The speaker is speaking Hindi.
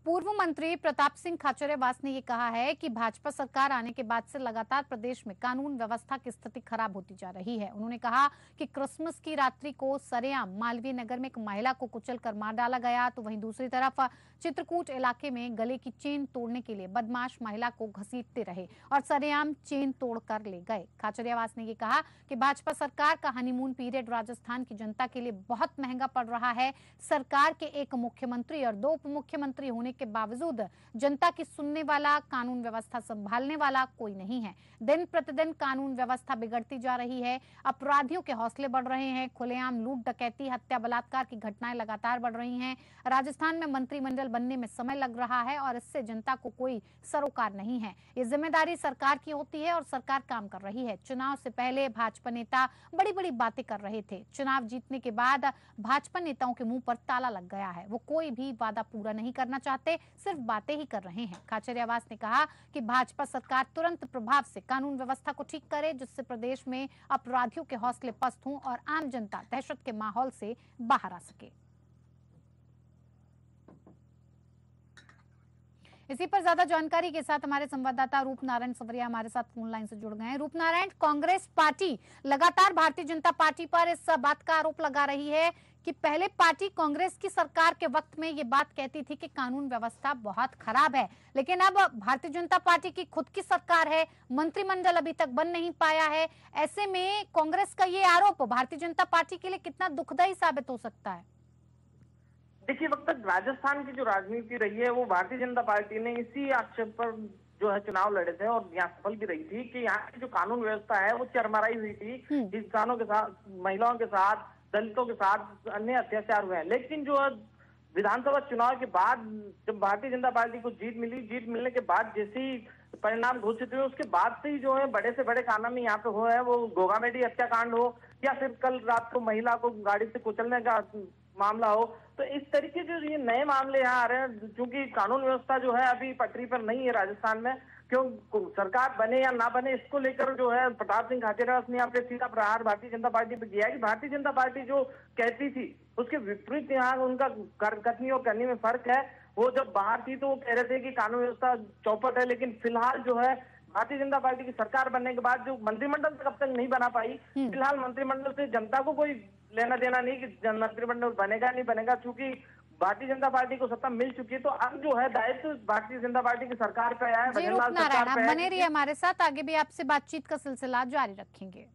पूर्व मंत्री प्रताप सिंह खाचरियावास ने ये कहा है कि भाजपा सरकार आने के बाद से लगातार प्रदेश में कानून व्यवस्था की स्थिति खराब होती जा रही है। उन्होंने कहा कि क्रिसमस की रात्रि को सरेआम मालवीय नगर में एक महिला को कुचलकर मार डाला गया, तो वहीं दूसरी तरफ चित्रकूट इलाके में गले की चेन तोड़ने के लिए बदमाश महिला को घसीटते रहे और सरेआम चेन तोड़कर ले गए। खाचरियावास ने ये कहा कि भाजपा सरकार का हनीमून पीरियड राजस्थान की जनता के लिए बहुत महंगा पड़ रहा है। सरकार के एक मुख्यमंत्री और 2 उप मुख्यमंत्री होने के बावजूद जनता की सुनने वाला, कानून व्यवस्था संभालने वाला कोई नहीं है। दिन प्रतिदिन कानून व्यवस्था बिगड़ती जा रही है, अपराधियों के हौसले बढ़ रहे हैं, खुलेआम लूट डकैती, हत्या, बलात्कार की घटनाएं लगातार बढ़ रही हैं। राजस्थान में मंत्रिमंडल बनने में समय लग रहा है और इससे जनता को कोई सरोकार नहीं है। ये जिम्मेदारी सरकार की होती है और सरकार काम कर रही है। चुनाव से पहले भाजपा नेता बड़ी बड़ी बातें कर रहे थे। चुनाव जीतने के बाद भाजपा नेताओं के मुंह पर ताला लग गया है। वो कोई भी वादा पूरा नहीं करना चाहते, सिर्फ बातें ही कर रहे हैं। खाचरियावास ने कहा कि भाजपा सरकार तुरंत प्रभाव से कानून व्यवस्था को ठीक करे, जिससे प्रदेश में अपराधियों के हौसले पस्त हों और आम जनता दहशत के माहौल से बाहर आ सके। इसी पर ज्यादा जानकारी के साथ हमारे संवाददाता रूपनारायण सवरिया हमारे साथ फोन लाइन से जुड़ गए हैं। रूपनारायण, कांग्रेस पार्टी लगातार भारतीय जनता पार्टी पर इस बात का आरोप लगा रही है कि पहले पार्टी कांग्रेस की सरकार के वक्त में ये बात कहती थी कि कानून व्यवस्था बहुत खराब है, लेकिन अब भारतीय जनता पार्टी की खुद की सरकार है, मंत्रिमंडल अभी तक बन नहीं पाया है। ऐसे में कांग्रेस का ये आरोप भारतीय जनता पार्टी के लिए कितना दुखदायी साबित हो सकता है? देखिए, वक्त तक राजस्थान की जो राजनीति रही है वो भारतीय जनता पार्टी ने इसी आक्षेप पर जो है चुनाव लड़े थे और यहाँ सफल भी रही थी कि यहाँ की जो कानून व्यवस्था है वो चरमराई हुई थी। किसानों के साथ, महिलाओं के साथ, दलितों के साथ अन्य अत्याचार हुए हैं। लेकिन जो विधानसभा चुनाव के बाद जब भारतीय जनता पार्टी को जीत मिली, जीत मिलने के बाद जैसे ही परिणाम घोषित हुए उसके बाद से ही जो है बड़े से बड़े कानून यहाँ पे हुए हैं, वो गोगामेडी हत्याकांड हो या फिर कल रात को महिला को गाड़ी से कुचलने का मामला हो, तो इस तरीके जो ये नए मामले यहाँ आ रहे हैं। क्योंकि कानून व्यवस्था जो है अभी पटरी पर नहीं है राजस्थान में, क्यों सरकार बने या ना बने इसको लेकर जो है प्रताप सिंह खाचरियावास ने यहाँ पे सीधा प्रहार भारतीय जनता पार्टी पे किया है कि भारतीय जनता पार्टी जो कहती थी उसके विपरीत यहाँ उनका कथनी और करनी में फर्क है। वो जब बाहर थी तो वो कह रहे थे कि कानून व्यवस्था चौपट है, लेकिन फिलहाल जो है भारतीय जनता पार्टी की सरकार बनने के बाद जो मंत्रिमंडल तक अब तक नहीं बना पाई, फिलहाल मंत्रिमंडल से जनता को कोई लेना देना नहीं कि मंत्रिमंडल बनेगा नहीं बनेगा, क्योंकि भारतीय जनता पार्टी को सत्ता मिल चुकी है। तो अब जो है दायित्व भारतीय जनता पार्टी की सरकार पे आया है। जी रूपनारायण, आप बने रहिए हमारे साथ, आगे भी आपसे बातचीत का सिलसिला जारी रखेंगे।